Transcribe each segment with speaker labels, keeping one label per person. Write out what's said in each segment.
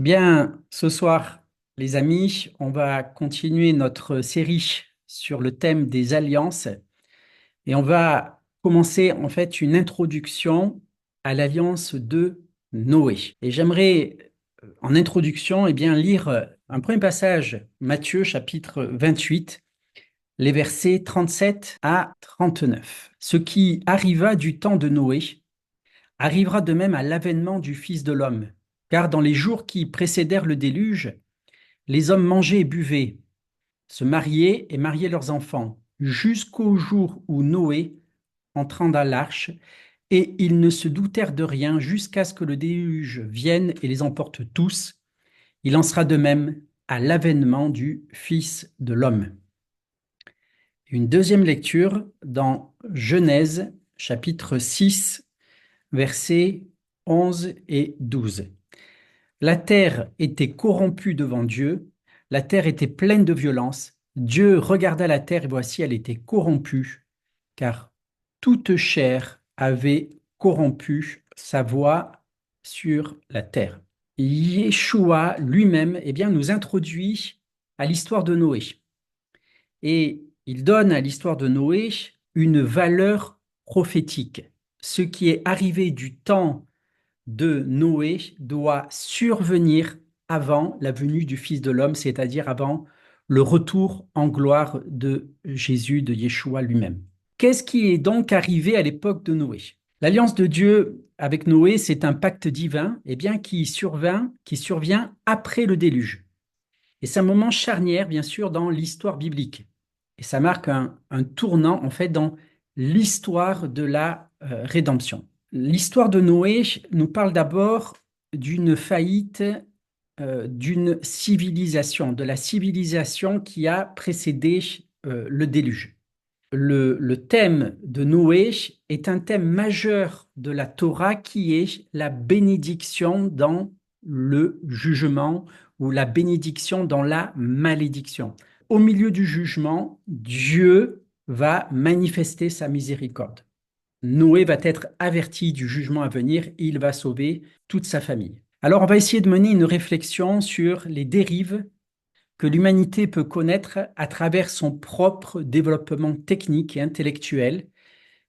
Speaker 1: Bien, ce soir, les amis, on va continuer notre série sur le thème des alliances et on va commencer en fait une introduction à l'alliance de Noé. Et j'aimerais en introduction bien, lire un premier passage, Matthieu chapitre 28, les versets 37 à 39. Ce qui arriva du temps de Noé arrivera de même à l'avènement du Fils de l'homme. Car dans les jours qui précédèrent le déluge, les hommes mangeaient et buvaient, se mariaient et mariaient leurs enfants, jusqu'au jour où Noé entra dans l'arche, et ils ne se doutèrent de rien jusqu'à ce que le déluge vienne et les emporte tous. Il en sera de même à l'avènement du Fils de l'homme. Une deuxième lecture dans Genèse, chapitre 6, versets 11 et 12. La terre était corrompue devant Dieu, la terre était pleine de violence. Dieu regarda la terre et voici, elle était corrompue, car toute chair avait corrompu sa voie sur la terre. Yeshua lui-même nous introduit à l'histoire de Noé. Et il donne à l'histoire de Noé une valeur prophétique. Ce qui est arrivé du temps de Noé doit survenir avant la venue du Fils de l'homme, c'est-à-dire avant le retour en gloire de Jésus, de Yeshua lui-même. Qu'est-ce qui est donc arrivé à l'époque de Noé? L'alliance de Dieu avec Noé, c'est un pacte divin qui survient après le déluge. Et c'est un moment charnière, bien sûr, dans l'histoire biblique. Et ça marque un tournant, en fait, dans l'histoire de la rédemption. L'histoire de Noé nous parle d'abord d'une faillite d'une civilisation, de la civilisation qui a précédé le déluge. Le thème de Noé est un thème majeur de la Torah qui est la bénédiction dans le jugement ou la bénédiction dans la malédiction. Au milieu du jugement, Dieu va manifester sa miséricorde. Noé va être averti du jugement à venir et il va sauver toute sa famille. Alors on va essayer de mener une réflexion sur les dérives que l'humanité peut connaître à travers son propre développement technique et intellectuel,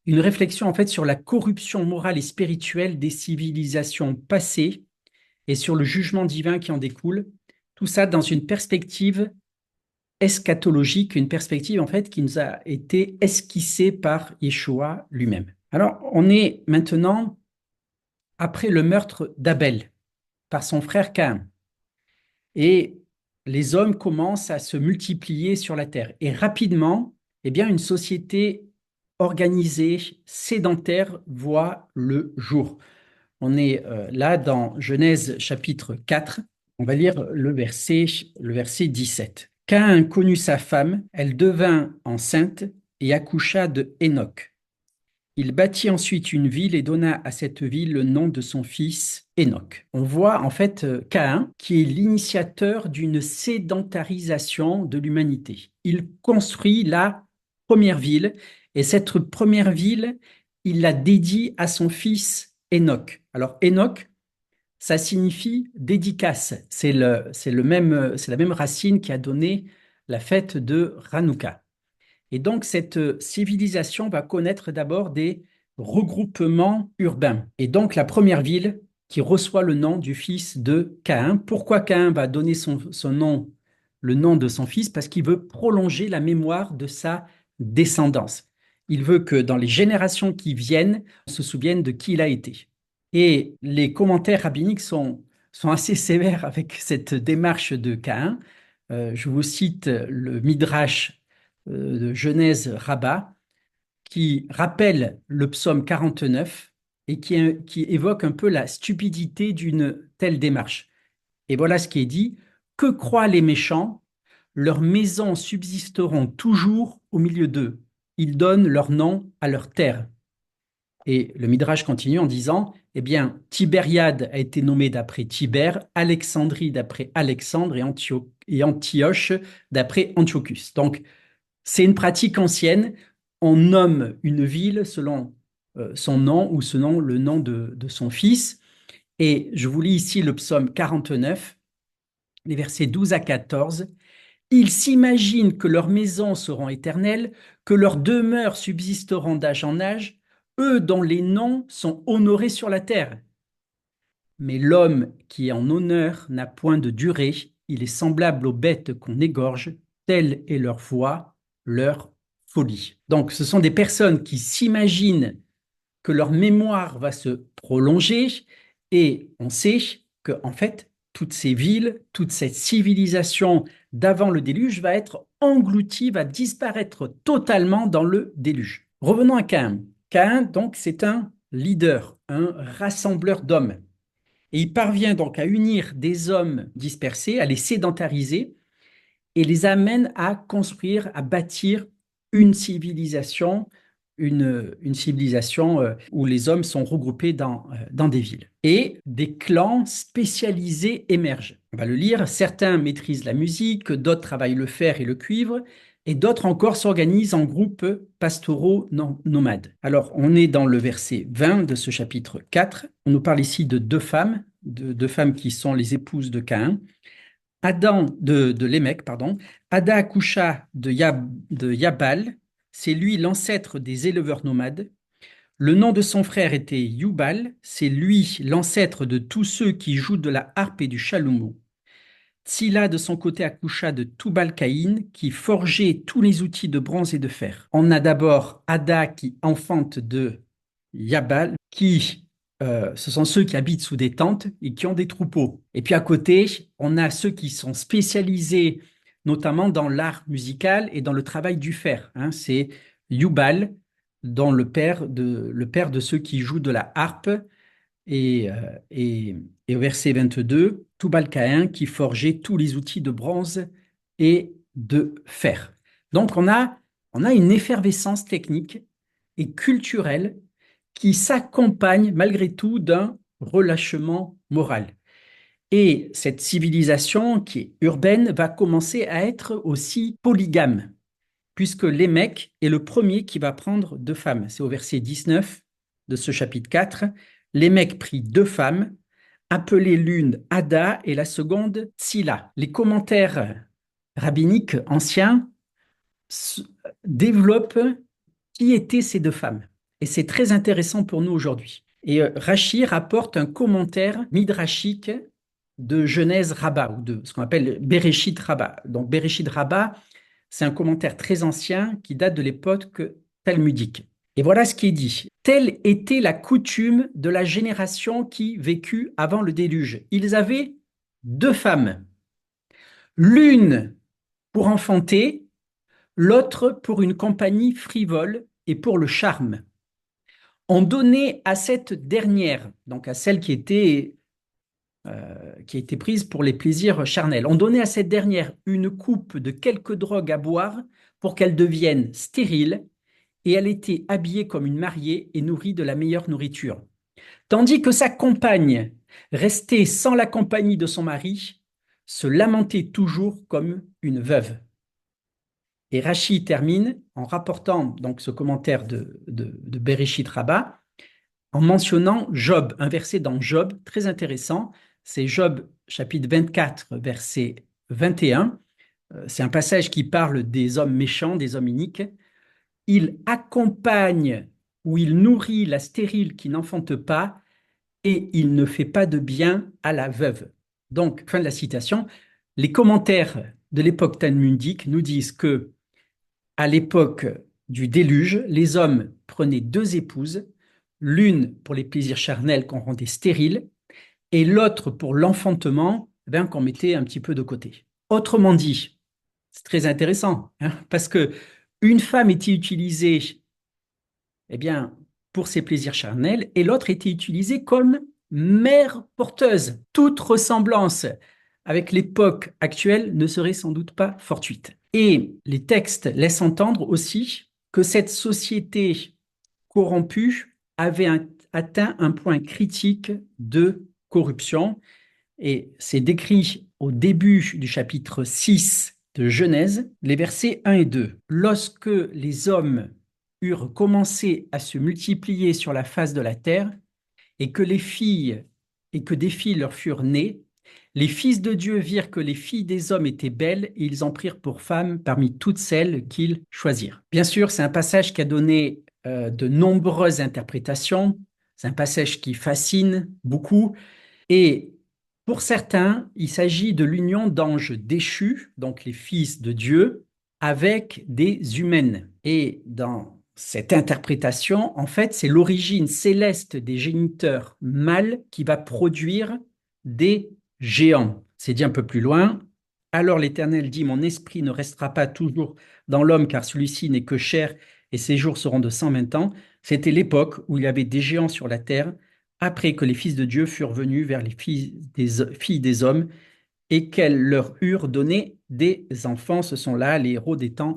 Speaker 1: une réflexion en fait sur la corruption morale et spirituelle des civilisations passées et sur le jugement divin qui en découle, tout ça dans une perspective eschatologique, une perspective en fait qui nous a été esquissée par Yeshua lui-même. Alors, on est maintenant après le meurtre d'Abel par son frère Caïn. Et les hommes commencent à se multiplier sur la terre. Et rapidement, une société organisée, sédentaire, voit le jour. On est là dans Genèse chapitre 4. On va lire le verset 17. Caïn connut sa femme, elle devint enceinte et accoucha de Hénoc. Il bâtit ensuite une ville et donna à cette ville le nom de son fils Hénoc. On voit en fait Caïn qui est l'initiateur d'une sédentarisation de l'humanité. Il construit la première ville et cette première ville, il la dédie à son fils Hénoc. Alors Hénoc, ça signifie dédicace. C'est la même racine qui a donné la fête de Hanouka. Et donc, cette civilisation va connaître d'abord des regroupements urbains. Et donc, la première ville qui reçoit le nom du fils de Caïn. Pourquoi Caïn va donner son nom, le nom de son fils? Parce qu'il veut prolonger la mémoire de sa descendance. Il veut que dans les générations qui viennent, on se souvienne de qui il a été. Et les commentaires rabbiniques sont assez sévères avec cette démarche de Caïn. Je vous cite le Midrash de Genèse Rabbah, qui rappelle le psaume 49 et qui évoque un peu la stupidité d'une telle démarche. Et voilà ce qui est dit. Que croient les méchants? Leurs maisons subsisteront toujours au milieu d'eux. Ils donnent leur nom à leur terre. Et le Midrash continue en disant, Tibériade a été nommé d'après Tibère, Alexandrie d'après Alexandre et Antioche d'après Antiochus. Donc, c'est une pratique ancienne. On nomme une ville selon son nom ou selon le nom de son fils. Et je vous lis ici le psaume 49. les versets 12 à 14, ils s'imaginent que leurs maisons seront éternelles, que leurs demeures subsisteront d'âge en âge, eux dont les noms sont honorés sur la terre. Mais l'homme qui est en honneur n'a point de durée, il est semblable aux bêtes qu'on égorge, telle est leur voix, leur folie. Donc ce sont des personnes qui s'imaginent que leur mémoire va se prolonger et on sait que en fait toutes ces villes, toute cette civilisation d'avant le déluge va être engloutie, va disparaître totalement dans le déluge. Revenons à Caïn. Caïn, donc, c'est un leader, un rassembleur d'hommes. Et il parvient donc à unir des hommes dispersés, à les sédentariser et les amène à construire, à bâtir une civilisation, une civilisation où les hommes sont regroupés dans des villes. Et des clans spécialisés émergent. On va le lire, certains maîtrisent la musique, d'autres travaillent le fer et le cuivre, et d'autres encore s'organisent en groupes pastoraux nomades. Alors, on est dans le verset 20 de ce chapitre 4. On nous parle ici de deux femmes qui sont les épouses de Caïn. De Lémec, pardon. Ada accoucha de Yabal, c'est lui l'ancêtre des éleveurs nomades. Le nom de son frère était Yubal, c'est lui l'ancêtre de tous ceux qui jouent de la harpe et du chalumeau. Tsila, de son côté, accoucha de Tubal-Caïn, qui forgeait tous les outils de bronze et de fer. On a d'abord Ada qui enfante de Yabal, ce sont ceux qui habitent sous des tentes et qui ont des troupeaux. Et puis à côté, on a ceux qui sont spécialisés notamment dans l'art musical et dans le travail du fer. C'est Yubal, dont le père de ceux qui jouent de la harpe et, et au verset 22, Tubal-Caïn qui forgeait tous les outils de bronze et de fer. Donc on a une effervescence technique et culturelle qui s'accompagne malgré tout d'un relâchement moral. Et cette civilisation qui est urbaine va commencer à être aussi polygame, puisque Lémec est le premier qui va prendre deux femmes. C'est au verset 19 de ce chapitre 4. Lémec prit deux femmes, appelées l'une Ada et la seconde Tsila. Les commentaires rabbiniques anciens développent qui étaient ces deux femmes. Et c'est très intéressant pour nous aujourd'hui. Et Rachi rapporte un commentaire midrashique de Genèse Rabbah, ou de ce qu'on appelle Bereshit Rabbah. Donc Bereshit Rabbah, c'est un commentaire très ancien qui date de l'époque talmudique. Et voilà ce qui est dit. Telle était la coutume de la génération qui vécut avant le déluge. Ils avaient deux femmes, l'une pour enfanter, l'autre pour une compagnie frivole et pour le charme. On donnait à cette dernière, donc à celle qui était prise pour les plaisirs charnels, on donnait à cette dernière une coupe de quelque drogue à boire pour qu'elle devienne stérile, et elle était habillée comme une mariée et nourrie de la meilleure nourriture. Tandis que sa compagne, restée sans la compagnie de son mari, se lamentait toujours comme une veuve. Et Rachi termine en rapportant donc ce commentaire de Bereshit Rabbah en mentionnant Job, un verset dans Job très intéressant. C'est Job chapitre 24, verset 21. C'est un passage qui parle des hommes méchants, des hommes iniques. Il accompagne ou il nourrit la stérile qui n'enfante pas et il ne fait pas de bien à la veuve. Donc, fin de la citation. Les commentaires de l'époque talmudique nous disent que à l'époque du déluge, les hommes prenaient deux épouses, l'une pour les plaisirs charnels qu'on rendait stériles, et l'autre pour l'enfantement, qu'on mettait un petit peu de côté. Autrement dit, c'est très intéressant, parce que une femme était utilisée pour ses plaisirs charnels, et l'autre était utilisée comme mère porteuse. Toute ressemblance avec l'époque actuelle ne serait sans doute pas fortuite. Et les textes laissent entendre aussi que cette société corrompue avait atteint un point critique de corruption. Et c'est décrit au début du chapitre 6 de Genèse, les versets 1 et 2. Lorsque les hommes eurent commencé à se multiplier sur la face de la terre, et que des filles leur furent nées, Les fils de Dieu virent que les filles des hommes étaient belles et ils en prirent pour femmes parmi toutes celles qu'ils choisirent. Bien sûr, c'est un passage qui a donné de nombreuses interprétations. C'est un passage qui fascine beaucoup. Et pour certains, il s'agit de l'union d'anges déchus, donc les fils de Dieu, avec des humaines. Et dans cette interprétation, en fait, c'est l'origine céleste des géniteurs mâles qui va produire des géants. C'est dit un peu plus loin. Alors l'Éternel dit, mon esprit ne restera pas toujours dans l'homme, car celui-ci n'est que chair, et ses jours seront de 120 ans. C'était l'époque où il y avait des géants sur la terre, après que les fils de Dieu furent venus vers les filles des hommes et qu'elles leur eurent donné des enfants. Ce sont là les héros des temps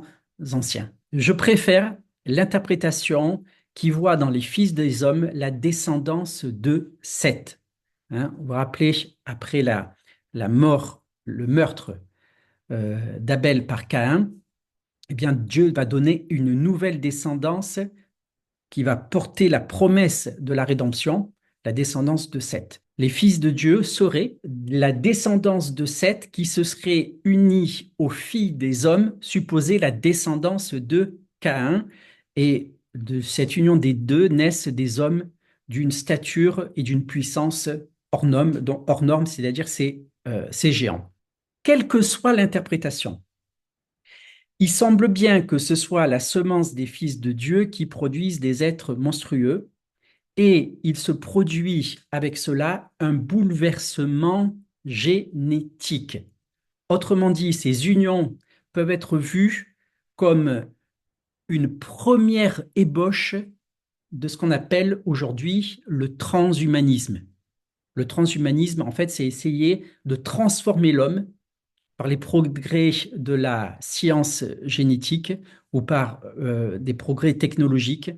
Speaker 1: anciens. Je préfère l'interprétation qui voit dans les fils des hommes la descendance de Seth. Hein, vous vous rappelez, après la mort, le meurtre d'Abel par Caïn, eh bien, Dieu va donner une nouvelle descendance qui va porter la promesse de la rédemption, la descendance de Seth. Les fils de Dieu seraient la descendance de Seth qui se serait unie aux filles des hommes, supposée la descendance de Caïn. Et de cette union des deux naissent des hommes d'une stature et d'une puissance hors norme, c'est-à-dire ces géants. Quelle que soit l'interprétation, il semble bien que ce soit la semence des fils de Dieu qui produisent des êtres monstrueux, et il se produit avec cela un bouleversement génétique. Autrement dit, ces unions peuvent être vues comme une première ébauche de ce qu'on appelle aujourd'hui le transhumanisme. Le transhumanisme, en fait, c'est essayer de transformer l'homme par les progrès de la science génétique ou par des progrès technologiques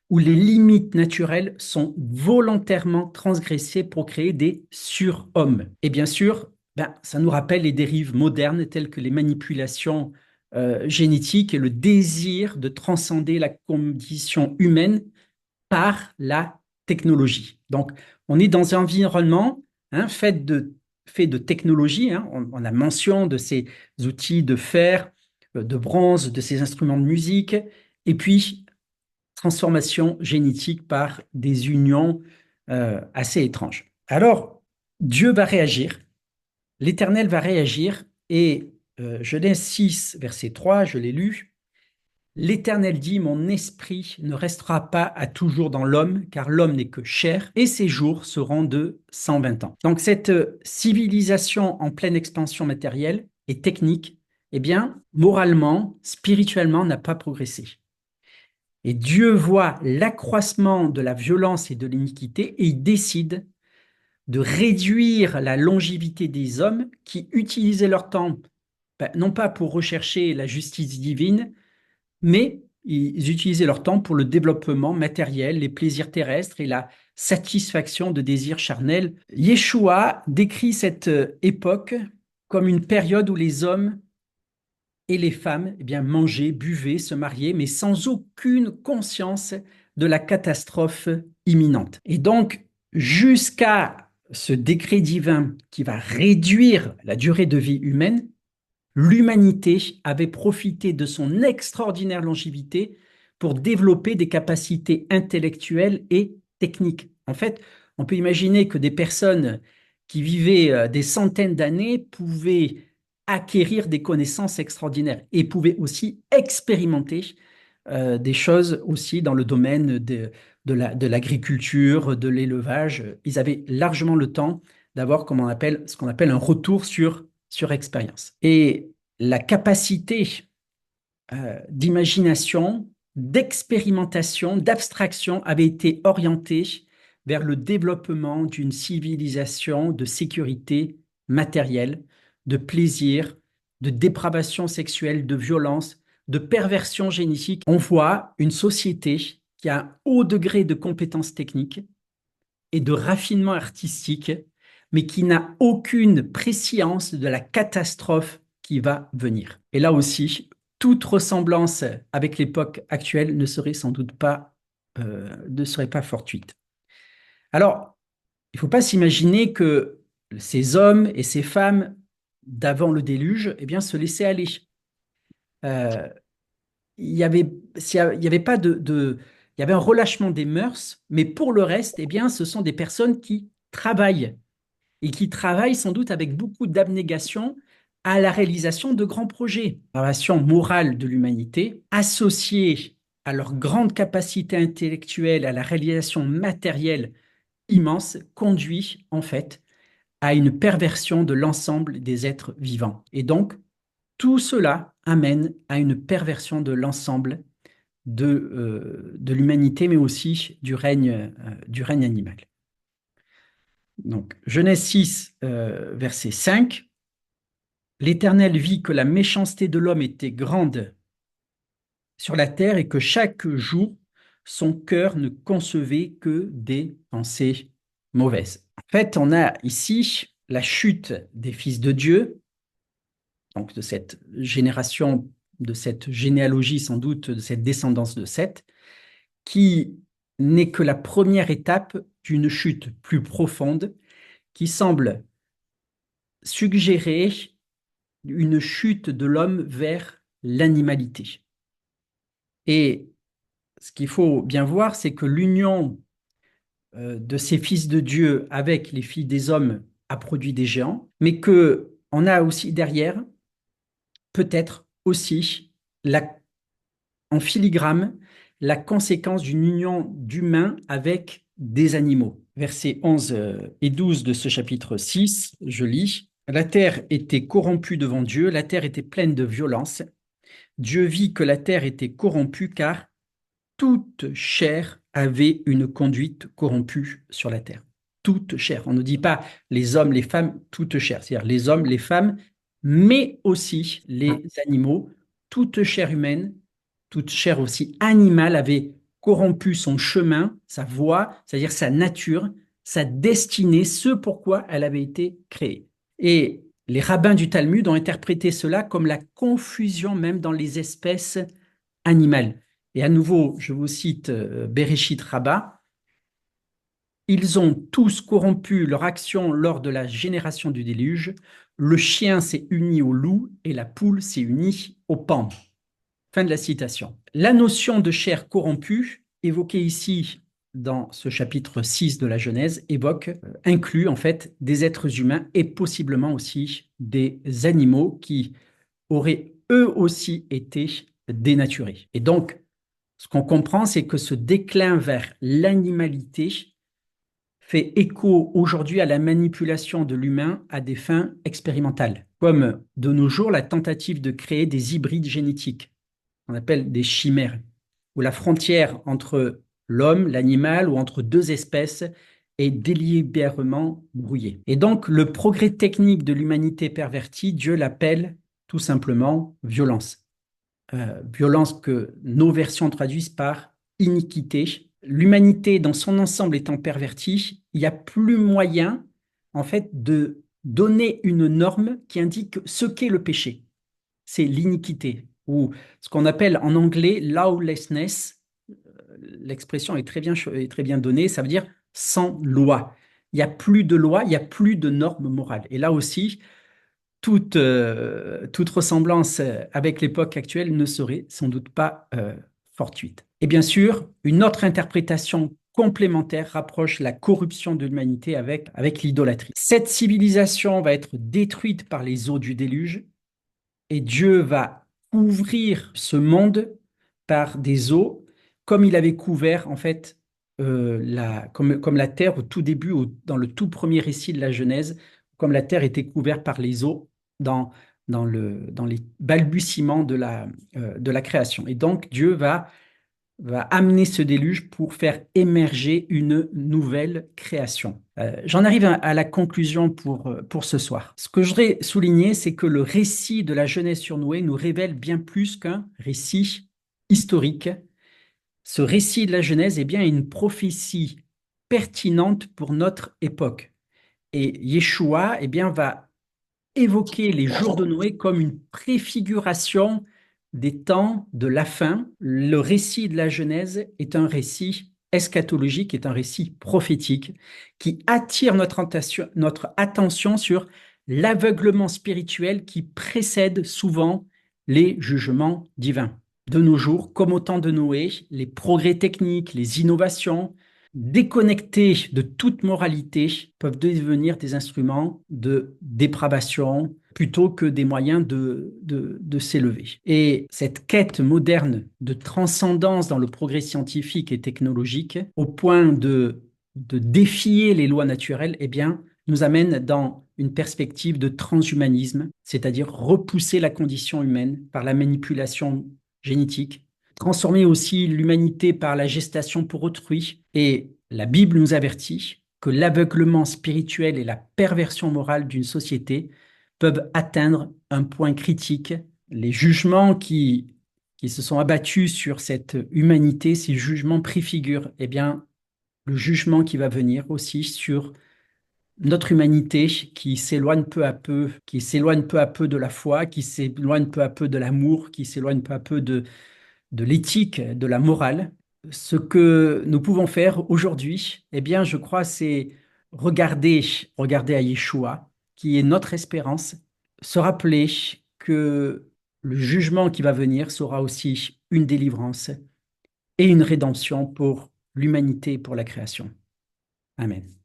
Speaker 1: où les limites naturelles sont volontairement transgressées pour créer des surhommes. Et bien sûr, ça nous rappelle les dérives modernes telles que les manipulations génétiques et le désir de transcender la condition humaine par la technologie. Donc, on est dans un environnement hein, fait de technologie. Hein. On a mention de ces outils de fer, de bronze, de ces instruments de musique, et puis transformation génétique par des unions assez étranges. Alors, Dieu va réagir, l'Éternel va réagir, et Genèse 6, verset 3, je l'ai lu, L'Éternel dit, mon esprit ne restera pas à toujours dans l'homme, car l'homme n'est que chair, et ses jours seront de 120 ans. Donc cette civilisation en pleine expansion matérielle et technique, eh bien, moralement, spirituellement, n'a pas progressé. Et Dieu voit l'accroissement de la violence et de l'iniquité, et il décide de réduire la longévité des hommes qui utilisaient leur temps, non pas pour rechercher la justice divine, mais ils utilisaient leur temps pour le développement matériel, les plaisirs terrestres et la satisfaction de désirs charnels. Yeshua décrit cette époque comme une période où les hommes et les femmes eh bien, mangeaient, buvaient, se mariaient, mais sans aucune conscience de la catastrophe imminente. Et donc, jusqu'à ce décret divin qui va réduire la durée de vie humaine, l'humanité avait profité de son extraordinaire longévité pour développer des capacités intellectuelles et techniques. En fait, on peut imaginer que des personnes qui vivaient des centaines d'années pouvaient acquérir des connaissances extraordinaires et pouvaient aussi expérimenter des choses aussi dans le domaine de l'agriculture, de l'élevage. Ils avaient largement le temps d'avoir ce qu'on appelle un retour sur expérience. Et la capacité d'imagination, d'expérimentation, d'abstraction avait été orientée vers le développement d'une civilisation de sécurité matérielle, de plaisir, de dépravation sexuelle, de violence, de perversion génétique. On voit une société qui a un haut degré de compétences techniques et de raffinement artistique, mais qui n'a aucune prescience de la catastrophe qui va venir. Et là aussi, toute ressemblance avec l'époque actuelle ne serait sans doute pas, ne serait pas fortuite. Alors, il ne faut pas s'imaginer que ces hommes et ces femmes d'avant le déluge, eh bien, se laissaient aller. Euh, il y avait, il y avait pas il y avait un relâchement des mœurs, mais pour le reste, eh bien, ce sont des personnes qui travaillent et qui travaillent sans doute avec beaucoup d'abnégation à la réalisation de grands projets. La relation morale de l'humanité, associée à leur grande capacité intellectuelle, à la réalisation matérielle immense, conduit en fait à une perversion de l'ensemble des êtres vivants. Et donc, tout cela amène à une perversion de l'ensemble de l'humanité, mais aussi du règne animal. Donc, Genèse 6, verset 5, l'Éternel vit que la méchanceté de l'homme était grande sur la terre et que chaque jour, son cœur ne concevait que des pensées mauvaises. En fait, on a ici la chute des fils de Dieu, donc de cette génération, de cette généalogie sans doute, de cette descendance de Seth, qui n'est que la première étape d'une chute plus profonde qui semble suggérer une chute de l'homme vers l'animalité. Et ce qu'il faut bien voir, c'est que l'union de ces fils de Dieu avec les filles des hommes a produit des géants, mais que on a aussi derrière peut-être aussi la, en filigrane la conséquence d'une union d'humains avec des animaux. Versets 11 et 12 de ce chapitre 6, je lis, la terre était corrompue devant Dieu, la terre était pleine de violence. Dieu vit que la terre était corrompue car toute chair avait une conduite corrompue sur la terre. Toute chair. On ne dit pas les hommes, les femmes, toute chair. C'est-à-dire les hommes, les femmes, mais aussi les animaux. Toute chair humaine, toute chair aussi animale avait corrompu son chemin, sa voie, c'est-à-dire sa nature, sa destinée, ce pourquoi elle avait été créée. Et les rabbins du Talmud ont interprété cela comme la confusion même dans les espèces animales. Et à nouveau, je vous cite Bereshit Rabbah, ils ont tous corrompu leur action lors de la génération du déluge. Le chien s'est uni au loup et la poule s'est unie au paon. Fin de la citation. La notion de chair corrompue, évoquée ici dans ce chapitre 6 de la Genèse, inclut en fait des êtres humains et possiblement aussi des animaux qui auraient eux aussi été dénaturés. Et donc, ce qu'on comprend, c'est que ce déclin vers l'animalité fait écho aujourd'hui à la manipulation de l'humain à des fins expérimentales, comme de nos jours la tentative de créer des hybrides génétiques, qu'on appelle des chimères, où la frontière entre l'homme, l'animal ou entre deux espèces est délibérément brouillée. Et donc, le progrès technique de l'humanité pervertie, Dieu l'appelle tout simplement violence. Violence que nos versions traduisent par iniquité. L'humanité dans son ensemble étant pervertie, il n'y a plus moyen, en fait, de donner une norme qui indique ce qu'est le péché. C'est l'iniquité, ou ce qu'on appelle en anglais lawlessness. L'expression est très bien donnée, ça veut dire sans loi. Il n'y a plus de loi, il n'y a plus de normes morales. Et là aussi, toute ressemblance avec l'époque actuelle ne serait sans doute pas fortuite. Et bien sûr, une autre interprétation complémentaire rapproche la corruption de l'humanité avec l'idolâtrie. Cette civilisation va être détruite par les eaux du déluge et Dieu va couvrir ce monde par des eaux comme il avait couvert en fait comme la terre au tout début, dans le tout premier récit de la Genèse, comme la terre était couverte par les eaux dans, dans les balbutiements de la création. Et donc Dieu va amener ce déluge pour faire émerger une nouvelle création. J'en arrive à la conclusion pour ce soir. Ce que je voudrais souligner, c'est que le récit de la Genèse sur Noé nous révèle bien plus qu'un récit historique. Ce récit de la Genèse est bien une prophétie pertinente pour notre époque. Et Yeshua va évoquer les jours de Noé comme une préfiguration des temps de la fin. Le récit de la Genèse est un récit eschatologique est un récit prophétique qui attire notre attention sur l'aveuglement spirituel qui précède souvent les jugements divins. De nos jours, comme au temps de Noé, les progrès techniques, les innovations, déconnectés de toute moralité, peuvent devenir des instruments de dépravation plutôt que des moyens de s'élever. Et cette quête moderne de transcendance dans le progrès scientifique et technologique, au point de défier les lois naturelles, eh bien, nous amène dans une perspective de transhumanisme, c'est-à-dire repousser la condition humaine par la manipulation génétique, transformer aussi l'humanité par la gestation pour autrui. Et la Bible nous avertit que l'aveuglement spirituel et la perversion morale d'une société peuvent atteindre un point critique. Les jugements qui se sont abattus sur cette humanité, ces jugements préfigurent eh bien, le jugement qui va venir aussi sur notre humanité qui s'éloigne peu à peu de la foi, qui s'éloigne peu à peu de l'amour, qui s'éloigne peu à peu de l'éthique, de la morale. Ce que nous pouvons faire aujourd'hui, eh bien, je crois, c'est regarder à Yeshua, qui est notre espérance, se rappeler que le jugement qui va venir sera aussi une délivrance et une rédemption pour l'humanité et pour la création. Amen.